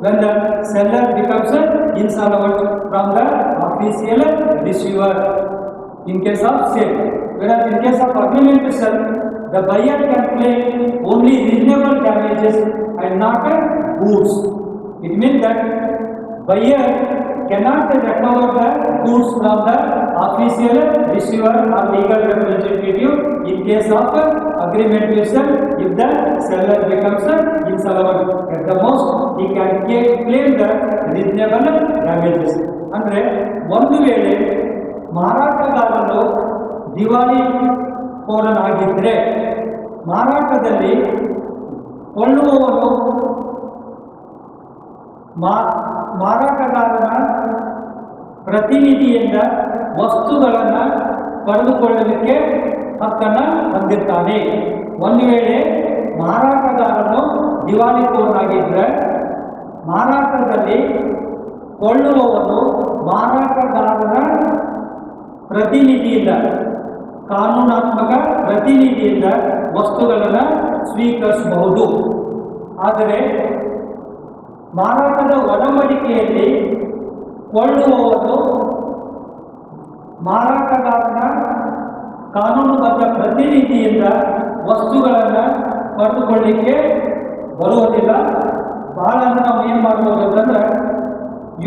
when the seller becomes insolvent from the official receiver in case of sale. Whereas in case of agreement to sell, the buyer can claim only reasonable damages and not goods. It means that buyer cannot recover the goods from the official receiver or legal representative in case of agreement to sell. If the seller becomes insolvent, at the most he can claim the reasonable damages. ಅಂದರೆ ಒಂದು ವೇಳೆ ಮಾರಾಟಗಾರರು ದಿವಾಳಿ ಕೋರನಾಗಿದ್ದರೆ ಮಾರಾಟದಲ್ಲಿ ಕೊಳ್ಳುವವನು ಮಾರಾಟಗಾರನ ಪ್ರತಿನಿಧಿಯಿಂದ ವಸ್ತುಗಳನ್ನು ಪಡೆದುಕೊಳ್ಳಲಿಕ್ಕೆ ಹಕ್ಕನ್ನು ಹೊಂದಿರ್ತಾನೆ. ಒಂದು ವೇಳೆ ಮಾರಾಟಗಾರನು ದಿವಾಳಿಕೋರನಾಗಿದ್ದರೆ ಮಾರಾಟದಲ್ಲಿ ಕೊಳ್ಳುವವನು ಮಾರಾಟಗಾರನ ಪ್ರತಿನಿಧಿಯಿಂದ ಕಾನೂನಾತ್ಮಕ ಪ್ರತಿನಿಧಿಯಿಂದ ವಸ್ತುಗಳನ್ನು ಸ್ವೀಕರಿಸಬಹುದು. ಆದರೆ ಮಾರಾಟದ ಒಡಂಬಡಿಕೆಯಲ್ಲಿ ಕೊಳ್ಳುವವನು ಮಾರಾಟಗಾರನ ಕಾನೂನುಬದ್ಧ ಪ್ರತಿನಿಧಿಯಿಂದ ವಸ್ತುಗಳನ್ನು ಪಡೆದುಕೊಳ್ಳಲಿಕ್ಕೆ ಬರುವುದಿಲ್ಲ. ಬಹಳ ನಾವು ಏನು ಮಾಡ್ಬೋದು ಅಂತಂದ್ರೆ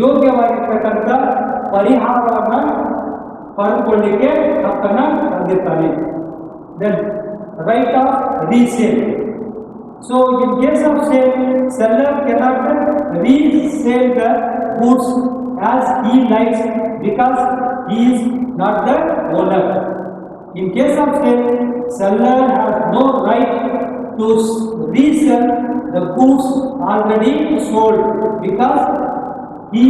ಯೋಗ್ಯವಾಗಿರ್ತಕ್ಕಂಥ ಪರಿಹಾರವನ್ನು ಪಡೆದುಕೊಳ್ಳಲಿಕ್ಕೆ ಹಕ್ಕನ್ನು ಹೊಂದಿರ್ತಾನೆ. Then right of resale. So in case of sale, seller cannot resell the goods as he likes because he is not the owner. In case of sale, seller has no right to resell the goods already sold because he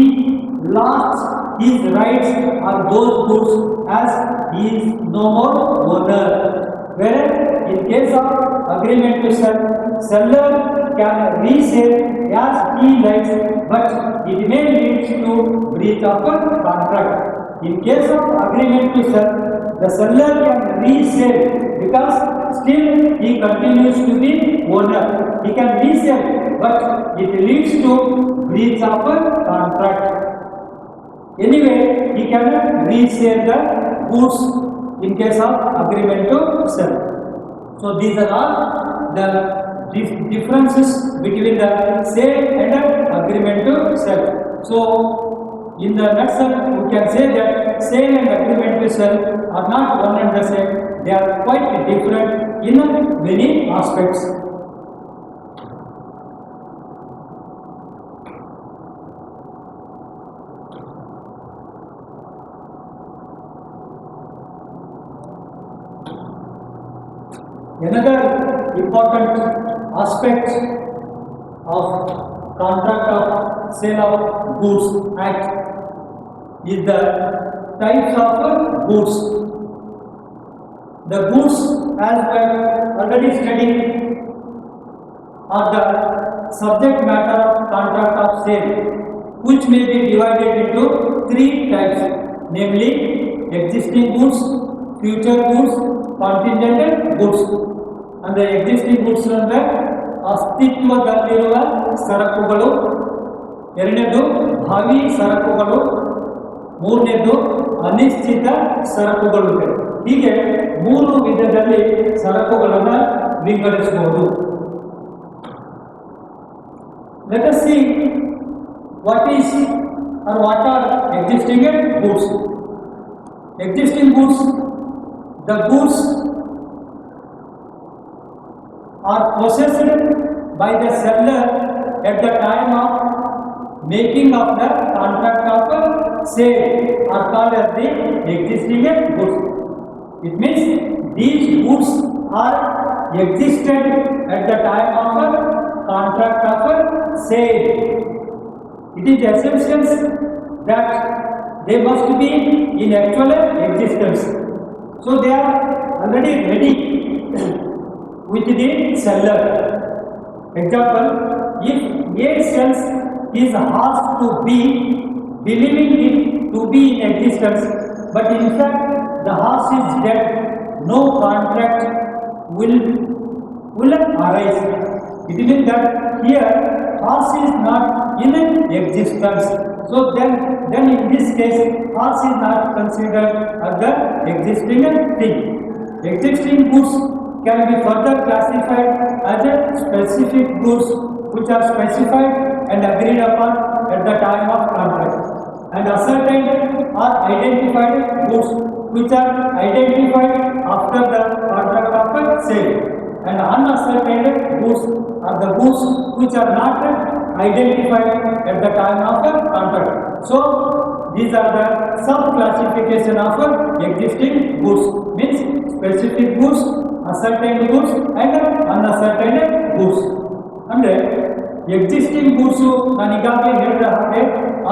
lost his rights on those goods as he is no more owner. Whereas in case of agreement to sell, seller can resell as he likes, but it may lead to breach of a contract. In case of agreement to sell, the seller can resell because still he continues to be owner. He can resell, but it leads to breach of a contract. Anyway, he can resell the goods in case of agreement to sell. So these are all the differences between the sale and agreement to sell. So in the nutshell, we can say that sale and agreement to sell are not one and the same. They are quite different in many aspects. Another important aspect of contract of sale of goods act is the types of goods. The goods, as we have already studied, are the subject matter of contract of sale, which may be divided into three types, namely existing goods, future goods, contingent goods. ಅಂದರೆ existing goods ಅಂದರೆ ಅಸ್ತಿತ್ವದಲ್ಲಿರುವ ಸರಕುಗಳು, ಎರಡನೇದು ಭಾವಿ ಸರಕುಗಳು, ಮೂರನೇದು ಅನಿಶ್ಚಿತ ಸರಕುಗಳು. ಹೀಗೆ ಮೂರು ವಿಧದಲ್ಲಿ ಸರಕುಗಳನ್ನು ವಿಂಗಡಿಸಬಹುದು. Let us see what is or what are existing goods. Existing goods, the goods are possessed by the seller at the time of making of the contract of sale are called as the existing goods. It means these goods are existed at the time of contract of sale. It is essential that they must be in actual existence. So they are already ready with the seller. Example, if A sells his horse to B, believing it to be in existence, but in fact the horse is dead, no contract will arise. It means that here horse is not in existence. So then in this case horse is not considered as the existing thing. Existing goods can be further classified as a specific goods which are specified and agreed upon at the time of contract, and ascertained or identified goods which are identified after the contract of sale, and unascertained goods are the goods which are not identified at the time of the contract. So these are the sub-classification of existing goods, means specific goods, ascertained goods and unascertained goods. ಅಂದರೆ existing goods ನಾನು ಈಗಾಗಲೇ ಹೇಳಿದ ಹಾಗೆ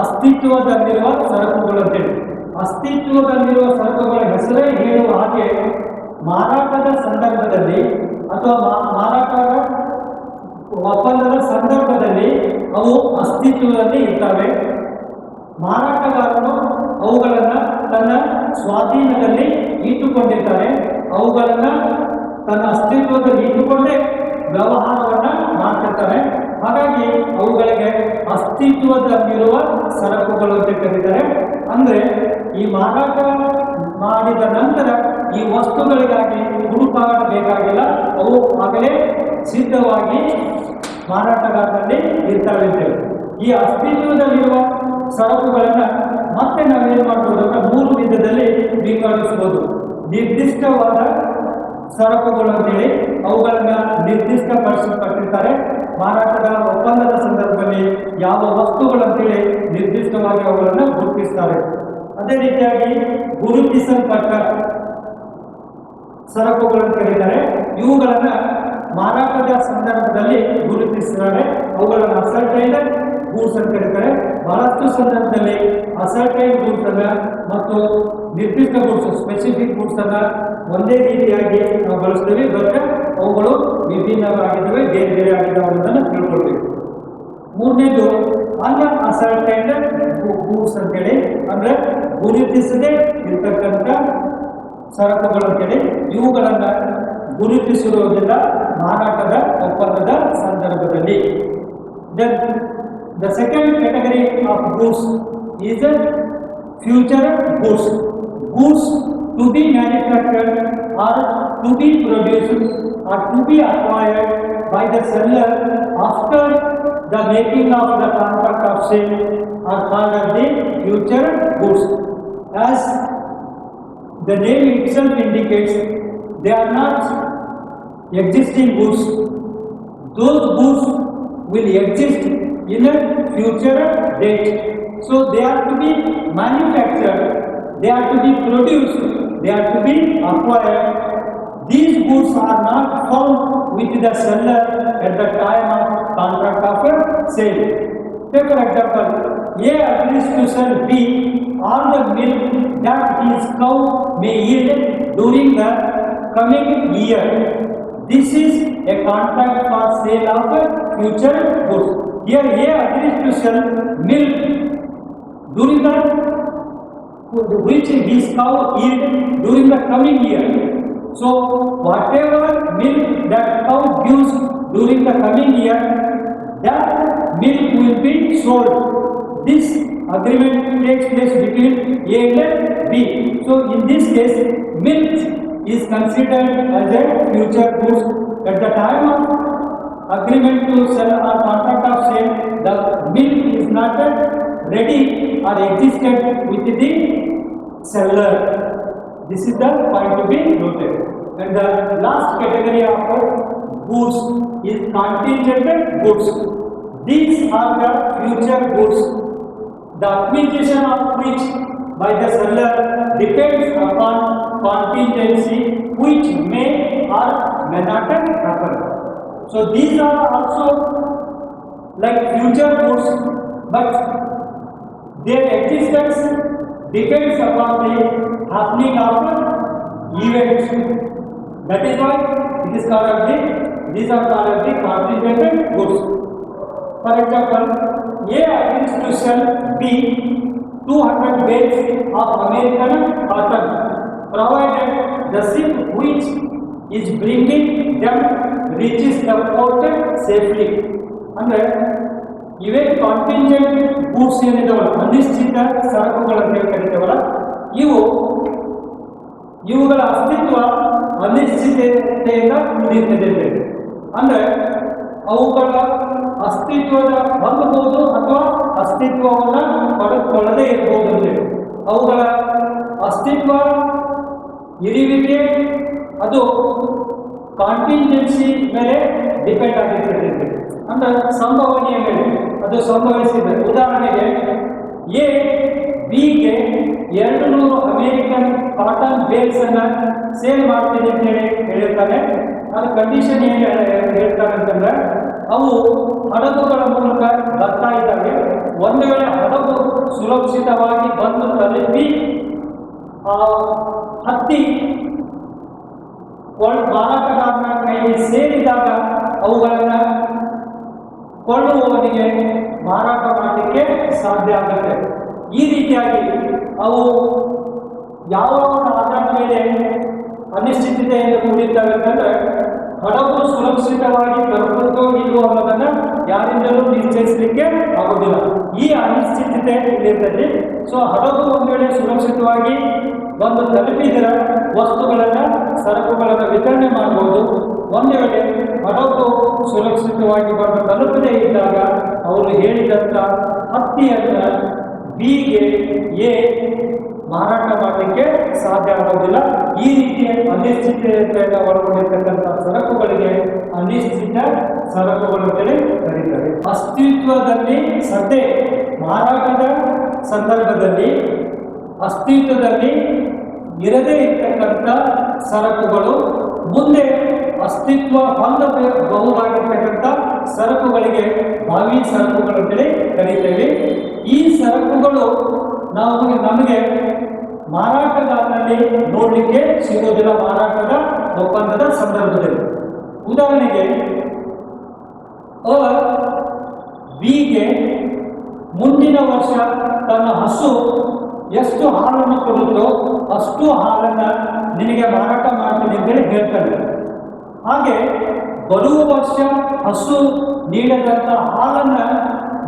ಅಸ್ತಿತ್ವದಲ್ಲಿರುವ ಸರಕುಗಳು ಅಂತೇಳಿ. ಅಸ್ತಿತ್ವದಲ್ಲಿರುವ ಸರಕುಗಳ ಹೆಸರೇ ಹೇಳುವ ಹಾಗೆ ಮಾರಾಟದ ಸಂದರ್ಭದಲ್ಲಿ ಅಥವಾ ಮಾರಾಟದ ಒಪ್ಪಂದದ ಸಂದರ್ಭದಲ್ಲಿ ಅವು ಅಸ್ತಿತ್ವದಲ್ಲಿ ಇರ್ತವೆ. ಮಾರಾಟಗಾರನು ಅವುಗಳನ್ನು ತನ್ನ ಸ್ವಾಧೀನದಲ್ಲಿ ಇಟ್ಟುಕೊಂಡಿರ್ತಾರೆ. ಅವುಗಳನ್ನು ತನ್ನ ಅಸ್ತಿತ್ವದಲ್ಲಿ ಇಟ್ಟುಕೊಂಡೇ ವ್ಯವಹಾರವನ್ನು ಮಾಡ್ತಿರ್ತಾರೆ. ಹಾಗಾಗಿ ಅವುಗಳಿಗೆ ಅಸ್ತಿತ್ವದಲ್ಲಿರುವ ಸರಕುಗಳು ಅಂತ ಕರೀತಾರೆ. ಅಂದರೆ ಈ ಮಾರಾಟ ಮಾಡಿದ ನಂತರ ಈ ವಸ್ತುಗಳಿಗಾಗಿ ಹುಡುಕಾಡಬೇಕಾಗಿಲ್ಲ, ಅವು ಆಗಲೇ ಸಿದ್ಧವಾಗಿ ಮಾರಾಟಗಾರರಲ್ಲಿ ಇರ್ತವೆ ಅಂತೇಳಿ. ಈ ಅಸ್ತಿತ್ವದಲ್ಲಿರುವ ಸರಕುಗಳನ್ನು ಮತ್ತೆ ನಾವೇನು ಮಾಡ್ಬೋದು ಅಂದರೆ ಮೂರು ವಿಧದಲ್ಲಿ ವಿಂಗಡಿಸ್ಬೋದು. ನಿರ್ದಿಷ್ಟವಾದ ಸರಕುಗಳು ಅಂತೇಳಿ ಅವುಗಳನ್ನು ನಿರ್ದಿಷ್ಟಪಡಿಸಲ್ಪಟ್ಟಿರ್ತಾರೆ. ಮಾರಾಟದ ಒಪ್ಪಂದದ ಸಂದರ್ಭದಲ್ಲಿ ಯಾವ ವಸ್ತುಗಳಂತೇಳಿ ನಿರ್ದಿಷ್ಟವಾಗಿ ಅವುಗಳನ್ನು ಗುರುತಿಸ್ತಾರೆ. ಅದೇ ರೀತಿಯಾಗಿ ಗುರುತಿಸಲ್ಪಟ್ಟ ಸರಕುಗಳನ್ನು ಕರೀತಾರೆ. ಇವುಗಳನ್ನು ಮಾರಾಟದ ಸಂದರ್ಭದಲ್ಲಿ ಗುರುತಿಸ್ತಾರೆ. ಅವುಗಳನ್ನು ಅಸರ್ಟೈನ್ಡ್ ಗೂಡ್ಸ್ ಅಂತ ಕರೀತಾರೆ. ಬಹಳಷ್ಟು ಸಂದರ್ಭದಲ್ಲಿ ಅಸರ್ಟೈನ್ಡ್ ಗೂಡ್ಸ್ ಅನ್ನ ಮತ್ತು ನಿರ್ದಿಷ್ಟ ಗೂಡ್ಸ್ ಸ್ಪೆಸಿಫಿಕ್ ಗೂಡ್ಸ್ ಅನ್ನ ಒಂದೇ ರೀತಿಯಾಗಿ ನಾವು ಬಳಸ್ತೀವಿ, ಬಟ್ ಅವುಗಳು ವಿಭಿನ್ನವಾಗಿದ್ದಾವೆ, ಬೇರೆ ಬೇರೆ ಆಗಿದ್ದಾವೆ ಅನ್ನೋದನ್ನು ತಿಳ್ಕೊಳ್ಬೇಕು. ಮೂರನೇದು ಅನ್ಅಸರ್ಟೈನ್ಡ್ ಗೂಡ್ಸ್ ಅಂತೇಳಿ, ಅಂದ್ರೆ ಗುರುತಿಸದೆ ಇರ್ತಕ್ಕಂಥ ಸರಕುಗಳು ಅಂತೇಳಿ ಇವುಗಳನ್ನ ಗುರುತಿಸಿರುವುದಿಲ್ಲ ಮಾರಾಟದ ಒಪ್ಪಂದದ ಸಂದರ್ಭದಲ್ಲಿ. Then the second category of goods is a future goods. Goods to be manufactured or to be produced or to be acquired by the seller after the making of the contract of sale are called as the future goods. As the name itself indicates, they are not existing goods. Those goods will exist in a future date. So they are to be manufactured, they are to be produced, they are to be acquired. These goods are not found with the seller at the time of contract of sale. Take for example, A agrees to sell B all the milk that his cow may yield during the coming year. This is a contract for sale of future goods. Here A agrees to sell milk during the which his cow yield during the coming year. So whatever milk that cow gives during the coming year, that milk will be sold. This agreement takes place between A and B. So in this case, milk is considered as a future goods. At the time of agreement to sell or contract of sale, the milk is not ready or existed with the seller. This is the point to be noted. And the last category of goods is contingent goods. These are the future goods, the acquisition of which by the seller depends upon contingency which may or may not happen. So these are also like future goods, but their existence depends upon the happening of events. That is why it is called as these are called as the contingent goods. For example, A agrees to sell B 200 bales of American cotton, provided the ship which is bringing them reaches the port safely. ಅಂದರೆ ಇವೇ contingent goods ಏನಿದಾವಲ್ಲ, ಅನಿಶ್ಚಿತ ಸರಕುಗಳು ಅಂತ ಕರಿತೇವಲ್ಲ, ಇವುಗಳ ಅಸ್ತಿತ್ವ ಅನಿಶ್ಚಿತತೆಯಿಂದ ಕೂಡಿರ್ತದೆ. ಅಂದರೆ ಅವುಗಳ ಅಸ್ತಿತ್ವದ ಹೊಂದಬಹುದು ಅಥವಾ ಅಸ್ತಿತ್ವವನ್ನು ಪಡೆದುಕೊಳ್ಳದೇ ಇರಬಹುದು. ಅಂದರೆ ಅವುಗಳ ಅಸ್ತಿತ್ವ ಇರುವಿಕೆ ಅದು ಕಾಂಟಿಂಜೆನ್ಸಿ ಮೇಲೆ ಡಿಪೆಂಡ್ ಆಗಿರ್ತದೆ. ಅಂದ್ರೆ ಸಂಭವನೀಯ ಮೇಲೆ ಅದು ಸಂಭವಿಸಿದೆ. ಉದಾಹರಣೆಗೆ ಎ ಬಿಗೆ 200 ಅಮೇರಿಕನ್ ಕಾಟನ್ ಬೇಲ್ಸ್ ಅನ್ನ ಸೇಲ್ ಮಾಡ್ತೀನಿ ಅಂತ ಹೇಳಿ ಹೇಳಿರ್ತಾರೆ. ಅದು ಕಂಡೀಷನ್ ಏನು ಹೇಳ್ತಾರೆ ಅಂತಂದ್ರೆ, ಅವು ಹಡಗುಗಳ ಮೂಲಕ ಬರ್ತಾ ಇದ್ದಾವೆ. ಒಂದು ವೇಳೆ ಹಡಗು ಸುರಕ್ಷಿತವಾಗಿ ಬಂದು ತಲುಪಿ ಹತ್ತಿ ಮಾರಾಟಗಾರನ ಕೈಗೆ ಸೇರಿದಾಗ ಅವುಗಳನ್ನ ಕೊಳ್ಳುವವನಿಗೆ ಮಾರಾಟ ಮಾಡಲಿಕ್ಕೆ ಸಾಧ್ಯ ಆಗುತ್ತೆ. ಈ ರೀತಿಯಾಗಿ ಅವು ಯಾವ ಆಧಾರದ ಮೇಲೆ ಅನಿಶ್ಚಿತತೆಯಿಂದ ಕೂಡಿರ್ತವೆ ಅಂತಂದ್ರೆ, ಹಡಗು ಸುರಕ್ಷಿತವಾಗಿ ತಲುಪುತ್ತೋ ಇಲ್ವೋ ಅನ್ನೋದನ್ನ ಯಾರಿಂದಲೂ ನಿಶ್ಚಯಿಸಲಿಕ್ಕೆ ಆಗುವುದಿಲ್ಲ. ಈ ಅನಿಶ್ಚಿತತೆ ಇಲ್ಲಿರ್ತದೆ. ಸೊ ಹಡಗು ಒಂದು ವೇಳೆ ಸುರಕ್ಷಿತವಾಗಿ ಬಂದು ತಲುಪಿದರ ವಸ್ತುಗಳನ್ನು ಸರಕುಗಳನ್ನು ವಿತರಣೆ ಮಾಡಬಹುದು. ಒಂದು ವೇಳೆ ಹಡಗು ಸುರಕ್ಷಿತವಾಗಿ ಬಂದು ತಲುಪದೇ ಇದ್ದಾಗ ಅವರು ಹೇಳಿದಂಥ ಹತ್ತಿಯನ್ನು ಬಿಗೆ ಎ ಮಾರಾಟ ಮಾಡಲಿಕ್ಕೆ ಸಾಧ್ಯ ಆಗೋದಿಲ್ಲ. ಈ ರೀತಿಯ ಅನಿಶ್ಚಿತತೆಯನ್ನು ಒಳಗೊಂಡಿರ್ತಕ್ಕಂಥ ಸರಕುಗಳಿಗೆ ಅನಿಶ್ಚಿತ ಸರಕುಗಳು ಅಂತೇಳಿ ಕರೀತಾರೆ. ಅಸ್ತಿತ್ವದಲ್ಲಿ ಸದ್ಯ ಮಾರಾಟದ ಸಂದರ್ಭದಲ್ಲಿ ಅಸ್ತಿತ್ವದಲ್ಲಿ ಇರದೇ ಇರ್ತಕ್ಕಂಥ ಸರಕುಗಳು ಮುಂದೆ ಅಸ್ತಿತ್ವ ಹೊಂದಬಹುದಾಗಿರ್ತಕ್ಕಂಥ ಸರಕುಗಳಿಗೆ ಭಾವಿ ಸರಕುಗಳು ಅಂತೇಳಿ ಕರೀತೇವೆ. ಈ ಸರಕುಗಳು ನಮಗೆ ಮಾರಾಟಗಾರನಲ್ಲಿ ನೋಡಲಿಕ್ಕೆ ಸಿಗೋದಿಲ್ಲ ಮಾರಾಟದ ಒಪ್ಪಂದದ ಸಂದರ್ಭದಲ್ಲಿ. ಉದಾಹರಣೆಗೆ ಬಿಗೆ ಮುಂದಿನ ವರ್ಷ ತನ್ನ ಹಸು ಎಷ್ಟು ಹಾಲನ್ನು ಕೊಡುತ್ತೋ ಅಷ್ಟು ಹಾಲನ್ನು ನಿನಗೆ ಮಾರಾಟ ಮಾಡ್ತೀನಿ ಅಂತೇಳಿ ಹೇಳ್ತಾನೆ. ಹಾಗೆ ಬರುವ ವರ್ಷ ಹಸು ನೀಡದಂಥ ಹಾಲನ್ನು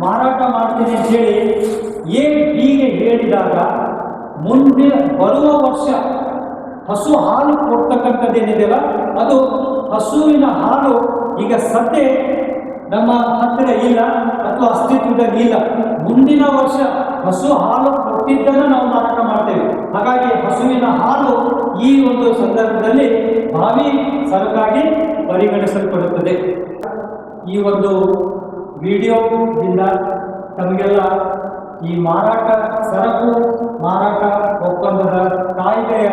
ಮಾರಾಟ ಮಾಡ್ತೀನಿ ಅಂತೇಳಿ ಬಿಗೆ ಹೇಳಿದಾಗ ಮುಂದೆ ಬರುವ ವರ್ಷ ಹಸು ಹಾಲು ಕೊಡ್ತಕ್ಕಂಥದ್ದೇನಿದೆಯಲ್ಲ ಅದು ಹಸುವಿನ ಹಾಲು ಈಗ ಸದ್ಯ ನಮ್ಮ ಹತ್ತಿರ ಇಲ್ಲ ಅಥವಾ ಅಸ್ತಿತ್ವದಲ್ಲಿ ಇಲ್ಲ. ಮುಂದಿನ ವರ್ಷ ಹಸು ಹಾಲು ಕೊಟ್ಟಿದ್ದನ್ನು ನಾವು ಮಾರಾಟ ಮಾಡ್ತೇವೆ. ಹಾಗಾಗಿ ಹಸುವಿನ ಹಾಲು ಈ ಒಂದು ಸಂದರ್ಭದಲ್ಲಿ ಭಾವಿ ಸರಕಾಗಿ ಪರಿಗಣಿಸಲ್ಪಡುತ್ತದೆ. ಈ ಒಂದು ವಿಡಿಯೋದಿಂದ ತಮಗೆಲ್ಲ ಈ ಮಾರಾಟ ಸರಕು ಮಾರಾಟ ಒಪ್ಪಂದದ ಕಾಯ್ದೆಯ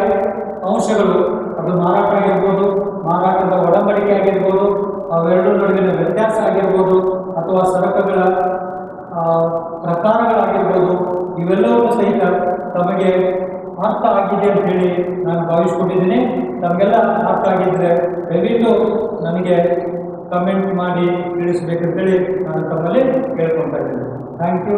ಅಂಶಗಳು, ಅದು ಮಾರಾಟ ಆಗಿರ್ಬೋದು, ಮಾರಾಟದ ಒಡಂಬಡಿಕೆ ಆಗಿರ್ಬೋದು, ಅವೆರಡರ ನಡುವಿನ ವ್ಯತ್ಯಾಸ ಆಗಿರ್ಬೋದು, ಅಥವಾ ಸರಕುಗಳ ಪ್ರಕಾರಗಳಾಗಿರ್ಬೋದು, ಇವೆಲ್ಲವೂ ಸಹಿತ ತಮಗೆ ಅರ್ಥ ಆಗಿದೆ ಅಂತ ಹೇಳಿ ನಾನು ಭಾವಿಸ್ಕೊಂಡಿದ್ದೀನಿ. ತಮಗೆಲ್ಲ ಅರ್ಥ ಆಗಿದ್ದರೆ ದಯವಿಟ್ಟು ನನಗೆ ಕಮೆಂಟ್ ಮಾಡಿ ತಿಳಿಸ್ಬೇಕಂತೇಳಿ ನಾನು ತಮ್ಮಲ್ಲಿ ಕೇಳ್ಕೊತಾ ಇದ್ದೀನಿ. Thank you.